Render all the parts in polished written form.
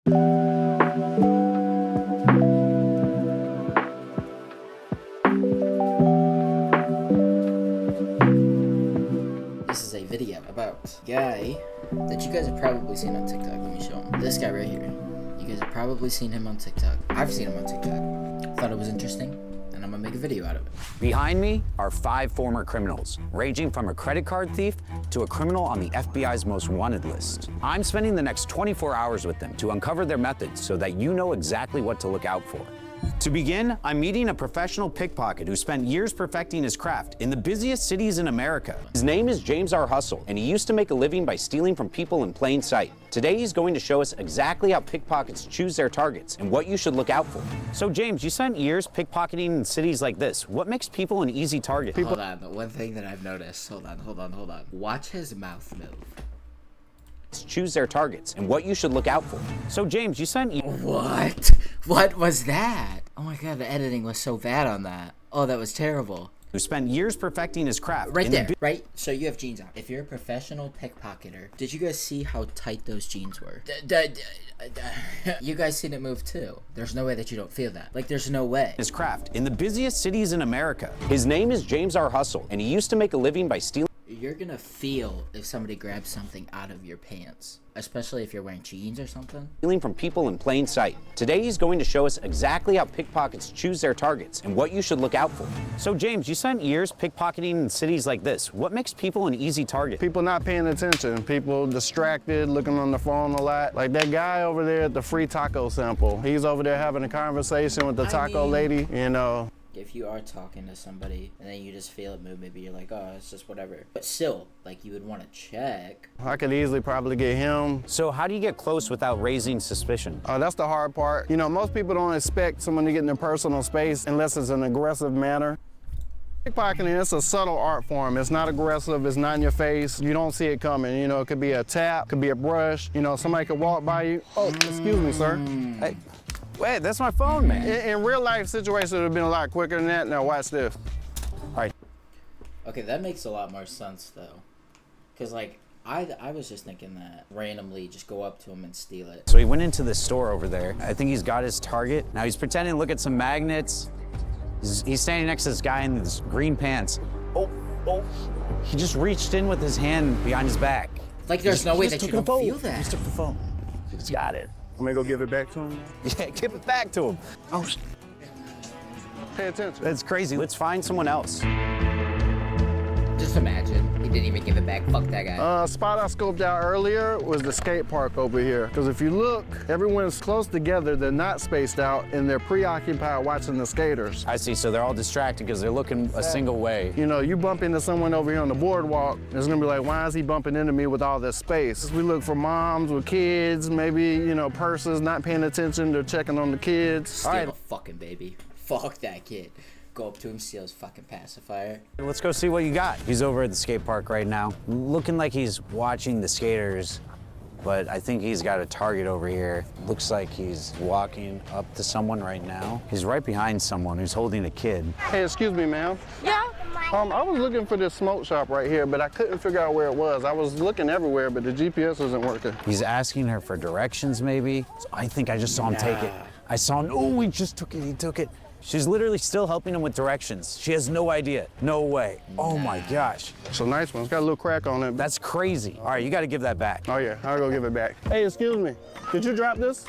This is a video about a guy that you guys have probably seen on TikTok. Let me show him. This guy right here. You guys have probably seen him on TikTok. I've seen him on TikTok. Thought it was interesting, and I'm gonna make a video out of it. Behind me are 5 former criminals, ranging from a credit card thief to a criminal on the FBI's most wanted list. I'm spending the next 24 hours with them to uncover their methods so that you know exactly what to look out for. To begin, I'm meeting a professional pickpocket who spent years perfecting his craft in the busiest cities in America. His name is James R. Hustle, and he used to make a living by stealing from people in plain sight. Today, he's going to show us exactly how pickpockets choose their targets and what you should look out for. So, James, you spent years pickpocketing in cities like this. What makes people an easy target? Hold on, one thing that I've noticed. Hold on. Watch his mouth move. Choose their targets and what you should look out for. So, James, you sent... What? What was that? Oh my god, the editing was so bad on that. Oh, that was terrible. Who spent years perfecting his craft. Right there, right? So you have jeans on. If you're a professional pickpocketer, did you guys see how tight those jeans were? You guys seen it move too. There's no way that you don't feel that. Like, there's no way. His craft in the busiest cities in America. His name is James R. Hustle, and he used to make a living by stealing. You're gonna feel if somebody grabs something out of your pants, especially if you're wearing jeans or something. Stealing from people in plain sight. Today he's going to show us exactly how pickpockets choose their targets and what you should look out for. So James, you spent years pickpocketing in cities like this. What makes people an easy target? People not paying attention, people distracted, looking on the phone a lot. Like that guy over there at the free taco sample. He's over there having a conversation with the taco lady, you know. If you are talking to somebody and then you just feel it move, maybe you're like, oh, it's just whatever. But still, like, you would want to check. I could easily probably get him. So how do you get close without raising suspicion? That's the hard part. You know, most people don't expect someone to get in their personal space unless it's an aggressive manner. Pickpocketing, it's a subtle art form. It's not aggressive, it's not in your face. You don't see it coming. You know, it could be a tap, could be a brush. You know, somebody could walk by you. Oh, excuse me, sir. Hey. Wait, that's my phone, man. In real life situations, it would have been a lot quicker than that. Now watch this. All right. Okay, that makes a lot more sense though. Cause like, I was just thinking that randomly just go up to him and steal it. So he went into the store over there. I think he's got his target. Now he's pretending to look at some magnets. He's standing next to this guy in this green pants. Oh. He just reached in with his hand behind his back. Like there's no way that you don't feel that. He just took the phone. He's got it. I'm gonna go give it back to him? Yeah, give it back to him. Oh, pay attention. That's crazy. Let's find someone else. Just imagine, he didn't even give it back. Fuck that guy. Spot I scoped out earlier was the skate park over here. Because if you look, everyone's close together, they're not spaced out, and they're preoccupied watching the skaters. I see, so they're all distracted because they're looking a single way. You know, you bump into someone over here on the boardwalk, it's gonna be like, why is he bumping into me with all this space? We look for moms with kids, maybe, you know, purses, not paying attention, they're checking on the kids. Steal a fucking baby. Fuck that kid. Go up to him, steal his fucking pacifier. Let's go see what you got. He's over at the skate park right now, looking like he's watching the skaters, but I think he's got a target over here. Looks like he's walking up to someone right now. He's right behind someone who's holding a kid. Hey, excuse me, ma'am. Yeah? I was looking for this smoke shop right here, but I couldn't figure out where it was. I was looking everywhere, but the GPS isn't working. He's asking her for directions, maybe. So I think I just saw him take it. I saw him, oh, he just took it, he took it. She's literally still helping him with directions. She has no idea. No way. Oh my gosh. It's a nice one. It's got a little crack on it. That's crazy. All right, you got to give that back. Oh yeah, I'll go give it back. Hey, excuse me. Did you drop this?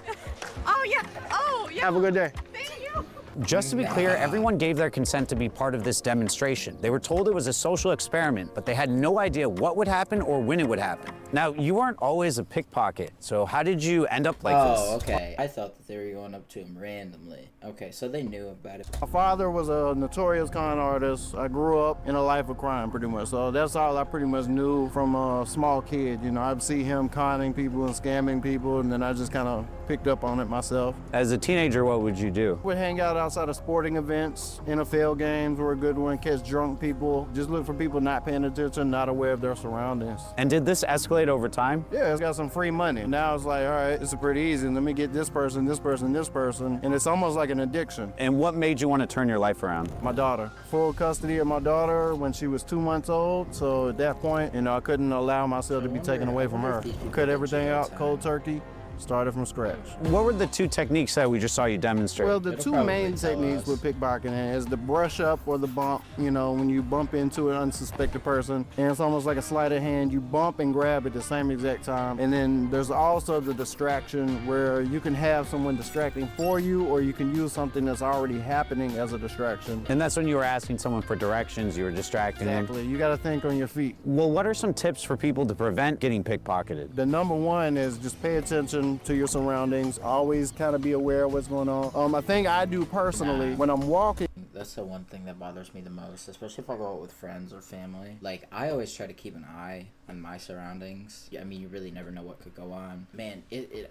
Oh yeah. Oh yeah. Have a good day. Thank you. Just to be clear, everyone gave their consent to be part of this demonstration. They were told it was a social experiment, but they had no idea what would happen or when it would happen. Now, you aren't always a pickpocket, so how did you end up like this? Oh, okay. I thought that they were going up to him randomly. Okay, so they knew about it. My father was a notorious con artist. I grew up in a life of crime, pretty much. So that's all I pretty much knew from a small kid. You know, I'd see him conning people and scamming people, and then I just kind of picked up on it myself. As a teenager, what would you do? We'd hang out outside of sporting events. NFL games were a good one. Catch drunk people. Just look for people not paying attention, not aware of their surroundings. And did this escalate over time? Yeah, it's got some free money. Now it's like, all right, this is pretty easy. Let me get this person, this person, this person. And it's almost like an addiction. And what made you want to turn your life around? My daughter. Full custody of my daughter when she was 2 months old. So at that point, you know, I couldn't allow myself to be taken away from her. Cut everything out, cold turkey. Started from scratch. What were the two techniques that we just saw you demonstrate? Well, the It'll two probably main tell techniques us. with pickpocketing is the brush up or the bump. You know, when you bump into an unsuspected person, and it's almost like a sleight of hand. You bump and grab at the same exact time. And then there's also the distraction where you can have someone distracting for you, or you can use something that's already happening as a distraction. And that's when you were asking someone for directions, you were distracting them. Exactly. You got to think on your feet. Well, what are some tips for people to prevent getting pickpocketed? The number one is just pay attention to your surroundings. Always kind of be aware of what's going on. A thing I do personally when I'm walking. That's the one thing that bothers me the most, especially if I go out with friends or family. Like, I always try to keep an eye on my surroundings. Yeah, I mean, you really never know what could go on. Man,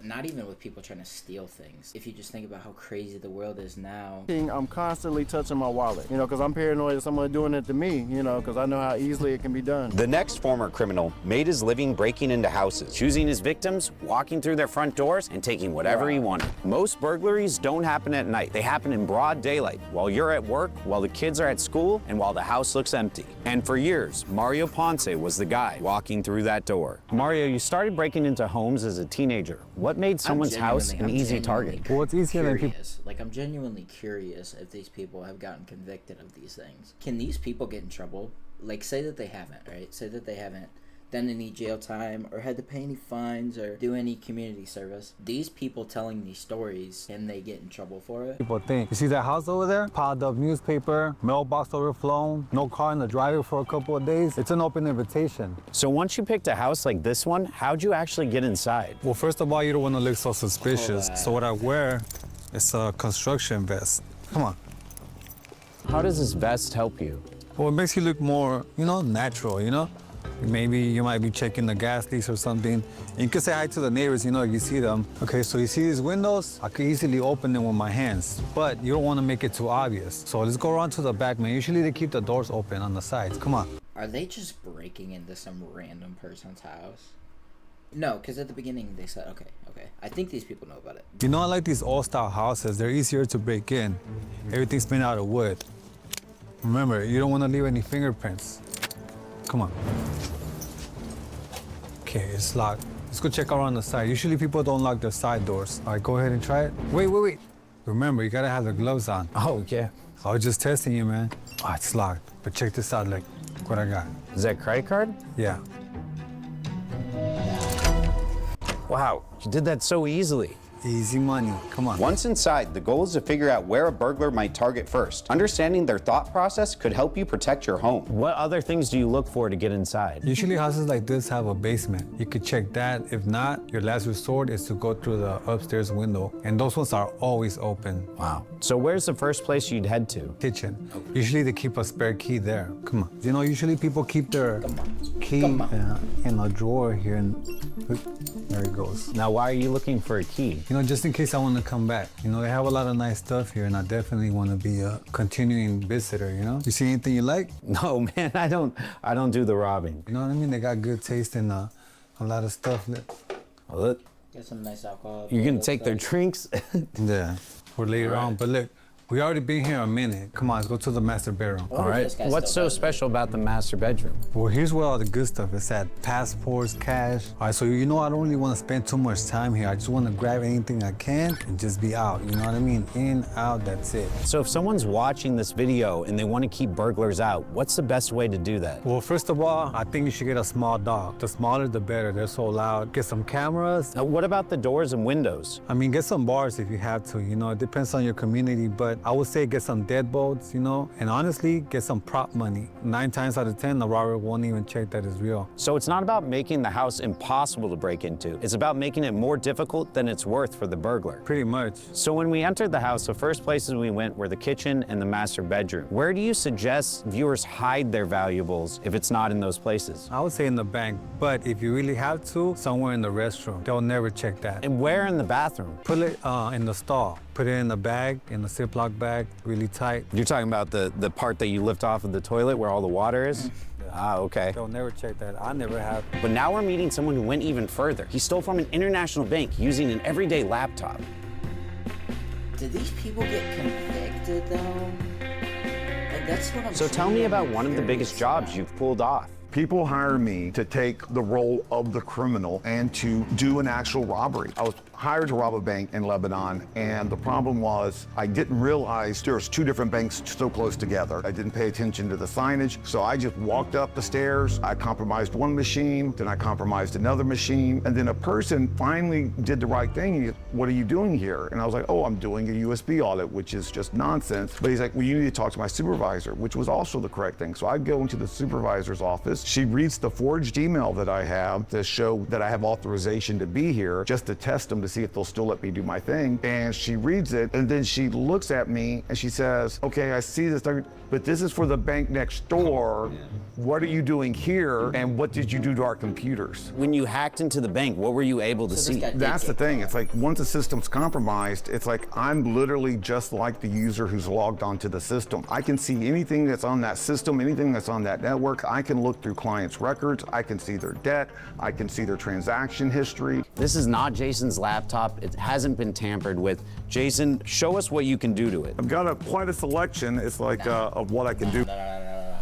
not even with people trying to steal things. If you just think about how crazy the world is now. I'm constantly touching my wallet, you know, because I'm paranoid of someone doing it to me, you know, because I know how easily it can be done. The next former criminal made his living breaking into houses, choosing his victims, walking through their front doors, and taking whatever he wanted. Most burglaries don't happen at night. They happen in broad daylight, while you're at work, while the kids are at school, and while the house looks empty. And for years, Mario Ponce was the guy walking through that door. Mario, you started breaking into homes as a teenager. What made someone's house an easy target? Well, it's easier than people. Like, I'm genuinely curious if these people have gotten convicted of these things. Can these people get in trouble? Like, say that they haven't, right? Say that they haven't done any jail time or had to pay any fines or do any community service. These people telling these stories, can they get in trouble for it? People think, you see that house over there? Piled up newspaper, mailbox overflown, no car in the driveway for a couple of days. It's an open invitation. So once you picked a house like this one, how'd you actually get inside? Well, first of all, you don't want to look so suspicious. Hold on. So what I wear is a construction vest. Come on. How does this vest help you? Well, it makes you look more, natural, Maybe you might be checking the gas leaks or something. You can say hi to the neighbors, you see them. Okay, so you see these windows? I could easily open them with my hands, but you don't want to make it too obvious. So let's go around to the back, man. Usually they keep the doors open on the sides. Come on. Are they just breaking into some random person's house? No, because at the beginning they said, okay. I think these people know about it. I like these old-style houses. They're easier to break in. Everything's made out of wood. Remember, you don't want to leave any fingerprints. Come on. Okay, it's locked. Let's go check around the side. Usually people don't lock their side doors. All right, go ahead and try it. Wait. Remember, you gotta have the gloves on. Oh, yeah. I was just testing you, man. Oh, it's locked. But check this out, look what I got. Is that credit card? Yeah. Wow, you did that so easily. Easy money. Come on. Once inside, the goal is to figure out where a burglar might target first. Understanding their thought process could help you protect your home. What other things do you look for to get inside? Usually houses like this have a basement. You could check that. If not, your last resort is to go through the upstairs window. And those ones are always open. Wow. So where's the first place you'd head to? Kitchen. Usually they keep a spare key there. Come on. Usually people keep their key in a drawer here. And there it goes. Now, why are you looking for a key? Just in case I want to come back. They have a lot of nice stuff here, and I definitely want to be a continuing visitor, You see anything you like? No, man, I don't do the robbing. You know what I mean? They got good taste in a lot of stuff. Oh, look. Get some nice alcohol. You're gonna take their drinks? Yeah, for later on. But look, we already been here a minute. Come on, let's go to the master bedroom. All right. What's so special about the master bedroom? Well, here's where all the good stuff is at. Passports, cash. All right, so I don't really want to spend too much time here. I just want to grab anything I can and just be out. You know what I mean? In, out, that's it. So if someone's watching this video and they want to keep burglars out, what's the best way to do that? Well, first of all, I think you should get a small dog. The smaller, the better. They're so loud. Get some cameras. Now, what about the doors and windows? I mean, get some bars if you have to. It depends on your community, but I would say get some deadbolts, and honestly, get some prop money. 9 times out of 10, the robber won't even check that it's real. So it's not about making the house impossible to break into. It's about making it more difficult than it's worth for the burglar. Pretty much. So when we entered the house, the first places we went were the kitchen and the master bedroom. Where do you suggest viewers hide their valuables if it's not in those places? I would say in the bank, but if you really have to, somewhere in the restroom. They'll never check that. And where in the bathroom? Put it in the stall. Put it in the bag, in the Ziploc bag, really tight. You're talking about the part that you lift off of the toilet where all the water is? Ah, okay. They'll never check that. I never have. But now we're meeting someone who went even further. He stole from an international bank using an everyday laptop. Did these people get convicted though? Like, that's what I'm So tell me about one of the biggest jobs you've pulled off. People hire me to take the role of the criminal and to do an actual robbery. I was hired to rob a bank in Lebanon, and the problem was I didn't realize there was two different banks so close together. I didn't pay attention to the signage, so I just walked up the stairs. I compromised one machine, then I compromised another machine, and then a person finally did the right thing. He, what are you doing here? And I was like, oh, I'm doing a USB audit, which is just nonsense. But he's like, well, you need to talk to my supervisor, which was also the correct thing. So I go into the supervisor's office. She reads the forged email that I have to show that I have authorization to be here, just to test them to see if they'll still let me do my thing. And she reads it, and then she looks at me and she says, okay, I see this, but this is for the bank next door. What are you doing here? And what did you do to our computers? When you hacked into the bank, what were you able to see? That's the thing. It's like once the system's compromised, it's like I'm literally just like the user who's logged onto the system. I can see anything that's on that system, anything that's on that network. I can look through clients' records. I can see their debt. I can see their transaction history. This is not Jason's laptop. It hasn't been tampered with. Jason, show us what you can do to it. I've got quite a selection. It's like of what I can do. No.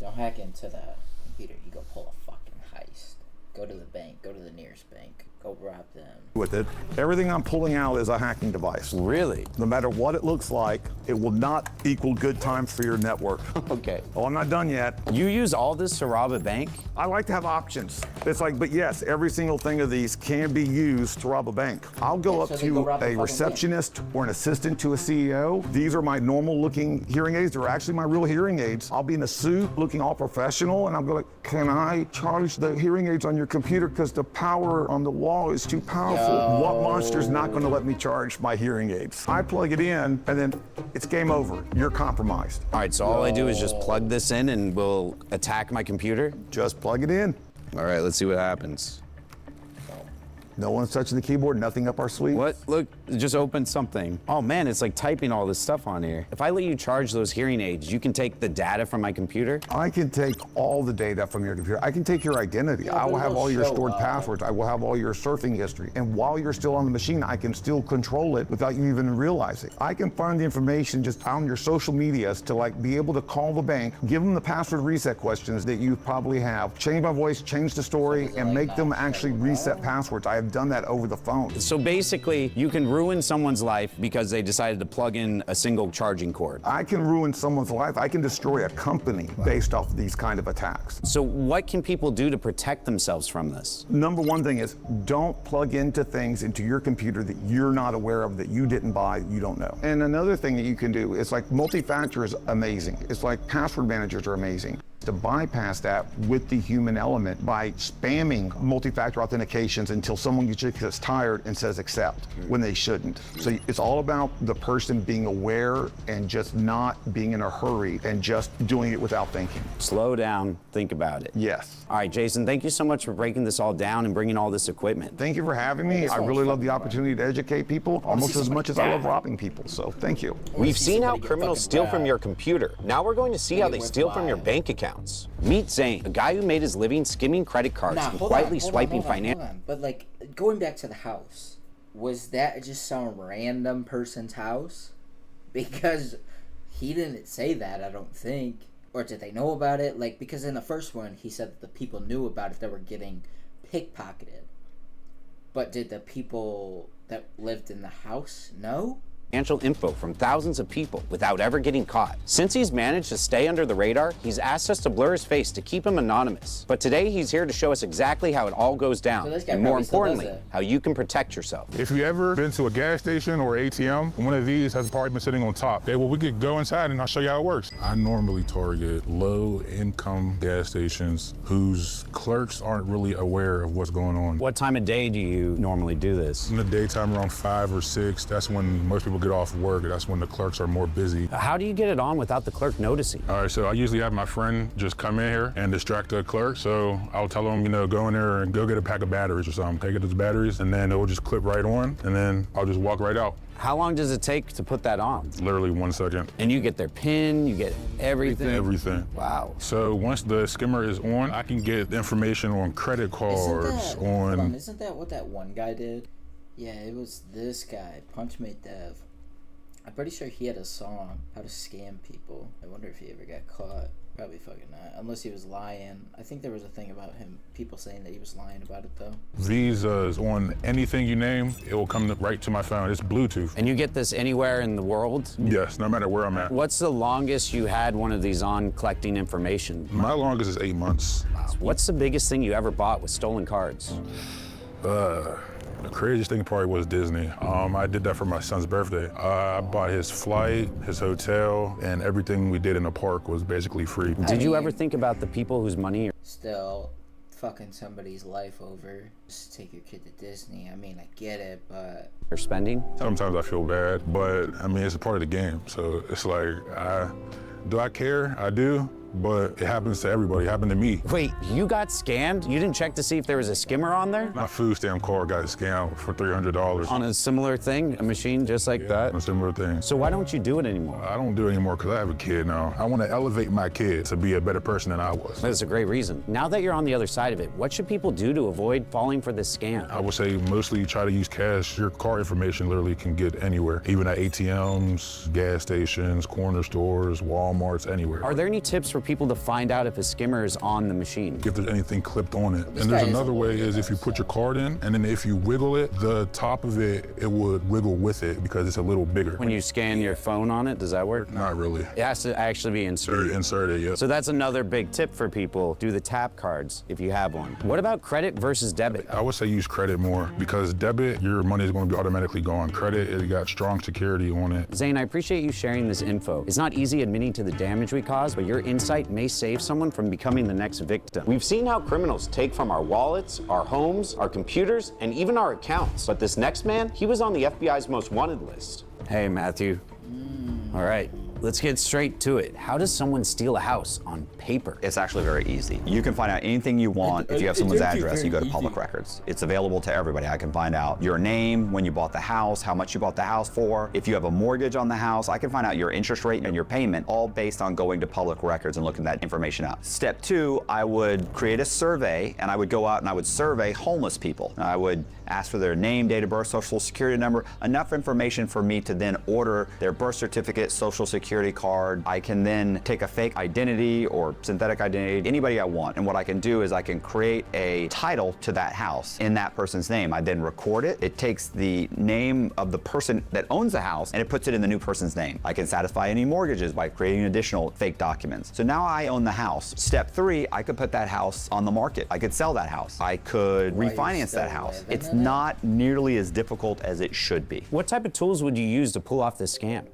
Don't hack into that computer. You go pull a fucking heist. Go to the bank. Go to the nearest bank. Go rob them. With it, everything I'm pulling out is a hacking device. Really? No matter what it looks like, it will not equal good times for your network. Okay. Oh, I'm not done yet. You use all this to rob a bank? I like to have options. It's like, but yes, every single thing of these can be used to rob a bank. I'll go up to a receptionist or an assistant to a CEO. These are my normal looking hearing aids. They're actually my real hearing aids. I'll be in a suit looking all professional, and I'll go like, can I charge the hearing aids on your computer because the power on the wall is too powerful? What monster's not going to let me charge my hearing aids? I plug it in, and then it's game over. You're compromised. All right, so all I do is just plug this in and we'll attack my computer? Just plug it in. All right, let's see what happens. No one's touching the keyboard, nothing up our sleeve. What? Look, it just opened something. Oh man, it's like typing all this stuff on here. If I let you charge those hearing aids, you can take the data from my computer? I can take all the data from your computer. I can take your identity. I will have all your stored passwords. I will have all your surfing history. And while you're still on the machine, I can still control it without you even realizing. I can find the information just on your social medias to like be able to call the bank, give them the password reset questions that you probably have, change my voice, change the story, and make them actually reset passwords. I have done that over the phone. So basically, you can ruin someone's life because they decided to plug in a single charging cord. I can ruin someone's life. I can destroy a company based off of these kind of attacks. So what can people do to protect themselves from this? Number one thing is don't plug into things into your computer that you're not aware of, that you didn't buy, you don't know. And another thing that you can do is like multi-factor is amazing. It's like password managers are amazing. To bypass that with the human element by spamming multi-factor authentications until someone gets tired and says accept when they shouldn't. So it's all about the person being aware and just not being in a hurry and just doing it without thinking. Slow down, think about it. Yes. All right, Jason, thank you so much for breaking this all down and bringing all this equipment. Thank you for having me. I really love the opportunity to educate people almost as much as I love robbing people, so thank you. We've seen how criminals steal from your computer. Now we're going to see how they steal from your bank accounts. Meet Zane, a guy who made his living skimming credit cards and quietly swiping finance. But like, going back to the house, was that just some random person's house? Because he didn't say that, I don't think. Or did they know about it? Like, because in the first one, he said that the people knew about it that were getting pickpocketed. But did the people that lived in the house know? Financial info from thousands of people without ever getting caught. Since he's managed to stay under the radar, he's asked us to blur his face to keep him anonymous. But today he's here to show us exactly how it all goes down, and more importantly, how you can protect yourself. If you ever been to a gas station or ATM, one of these has probably been sitting on top. Okay, well, we could go inside and I'll show you how it works. I normally target low-income gas stations whose clerks aren't really aware of what's going on. What time of day do you normally do this? In the daytime, around 5 or 6, that's when most people get off work. That's when the clerks are more busy. How do you get it on without the clerk noticing? All right, so I usually have my friend just come in here and distract the clerk. So I'll tell them, go in there and go get a pack of batteries or something. Take it to the batteries, and then it will just clip right on, and then I'll just walk right out. How long does it take to put that on? Literally 1 second. And you get their PIN, you get everything? Everything. Wow. So once the skimmer is on, I can get information on credit cards, Isn't that what that one guy did? Yeah, it was this guy, Punchmate Dev. I'm pretty sure he had a song, how to scam people. I wonder if he ever got caught. Probably fucking not, unless he was lying. I think there was a thing about him, people saying that he was lying about it though. Visas on anything you name, it will come right to my phone. It's Bluetooth. And you get this anywhere in the world? Yes, no matter where I'm at. What's the longest you had one of these on collecting information? My longest is 8 months. What's the biggest thing you ever bought with stolen cards? The craziest thing probably was Disney. I did that for my son's birthday. I bought his flight, his hotel, and everything we did in the park was basically free. Did you ever think about the people whose money? Still, fucking somebody's life over just to take your kid to Disney. I mean, I get it, but... You're spending? Sometimes I feel bad, but I mean, it's a part of the game. So it's like, do I care? I do. But it happens to everybody. It happened to me. Wait, you got scammed? You didn't check to see if there was a skimmer on there? My food stamp card got scammed for $300. On a similar thing? A machine just like that? A similar thing. So why don't you do it anymore? I don't do it anymore because I have a kid now. I want to elevate my kid to be a better person than I was. That's a great reason. Now that you're on the other side of it, what should people do to avoid falling for this scam? I would say mostly try to use cash. Your card information literally can get anywhere, even at ATMs, gas stations, corner stores, Walmarts, anywhere. Are there any tips for people to find out if a skimmer is on the machine? If there's anything clipped on it. And there's another way is if you put your card in and then if you wiggle it, the top of it, it would wiggle with it because it's a little bigger. When you scan your phone on it, does that work? Not really. It has to actually be inserted. Inserted, yeah. So that's another big tip for people. Do the tap cards if you have one. What about credit versus debit? I would say use credit more because debit, your money is going to be automatically gone. Credit, it got strong security on it. Zane, I appreciate you sharing this info. It's not easy admitting to the damage we caused, but your insight may save someone from becoming the next victim. We've seen how criminals take from our wallets, our homes, our computers, and even our accounts. But this next man, he was on the FBI's most wanted list. Hey, Matthew. All right. Let's get straight to it. How does someone steal a house on paper? It's actually very easy. You can find out anything you want if you have someone's address, you go to public records. It's available to everybody. I can find out your name, when you bought the house, how much you bought the house for. If you have a mortgage on the house, I can find out your interest rate and your payment, all based on going to public records and looking that information up. Step 2, I would create a survey and I would go out and I would survey homeless people. I would ask for their name, date of birth, social security number, enough information for me to then order their birth certificate, social security card. I can then take a fake identity or synthetic identity, anybody I want. And what I can do is I can create a title to that house in that person's name. I then record it. It takes the name of the person that owns the house and it puts it in the new person's name. I can satisfy any mortgages by creating additional fake documents. So now I own the house. Step 3, I could put that house on the market. I could sell that house. I could refinance that house. It's not nearly as difficult as it should be. What type of tools would you use to pull off this scam?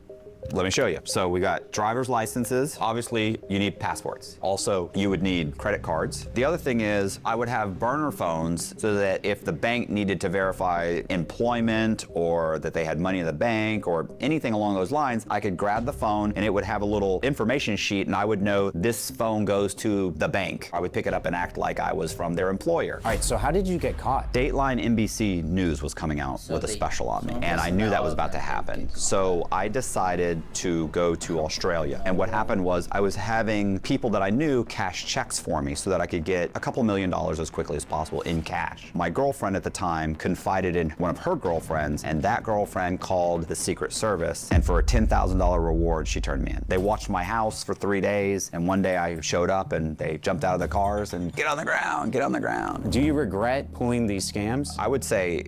Let me show you. So we got driver's licenses. Obviously, you need passports. Also, you would need credit cards. The other thing is I would have burner phones so that if the bank needed to verify employment or that they had money in the bank or anything along those lines, I could grab the phone and it would have a little information sheet and I would know this phone goes to the bank. I would pick it up and act like I was from their employer. All right, so how did you get caught? Dateline NBC News was coming out with a special on me and I knew that was about to happen. So I decided to go to Australia. And what happened was I was having people that I knew cash checks for me so that I could get a couple $1 million as quickly as possible in cash. My girlfriend at the time confided in one of her girlfriends, and that girlfriend called the Secret Service, and for a $10,000 reward, she turned me in. They watched my house for 3 days, and one day I showed up and they jumped out of the cars and get on the ground, get on the ground. Do you regret pulling these scams? I would say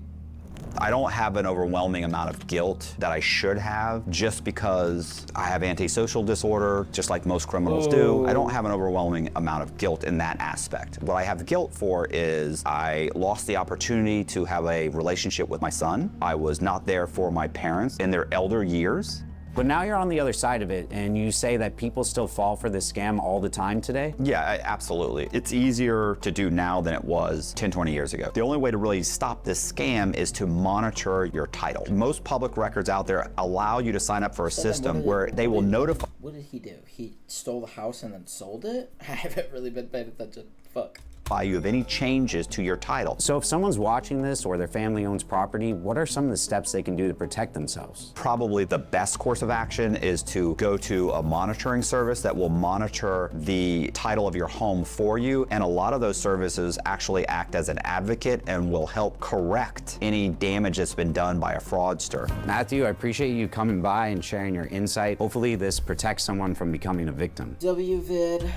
I don't have an overwhelming amount of guilt that I should have just because I have antisocial disorder, just like most criminals do. I don't have an overwhelming amount of guilt in that aspect. What I have guilt for is I lost the opportunity to have a relationship with my son. I was not there for my parents in their elder years. But now you're on the other side of it, and you say that people still fall for this scam all the time today? Yeah, absolutely. It's easier to do now than it was 10, 20 years ago. The only way to really stop this scam is to monitor your title. Most public records out there allow you to sign up for a system where they will notify. What did he do? He stole the house and then sold it? I haven't really been paying attention. Fuck. you of any changes to your title. So if someone's watching this or their family owns property, what are some of the steps they can do to protect themselves? Probably the best course of action is to go to a monitoring service that will monitor the title of your home for you. And a lot of those services actually act as an advocate and will help correct any damage that's been done by a fraudster. Matthew, I appreciate you coming by and sharing your insight. Hopefully this protects someone from becoming a victim. WVid.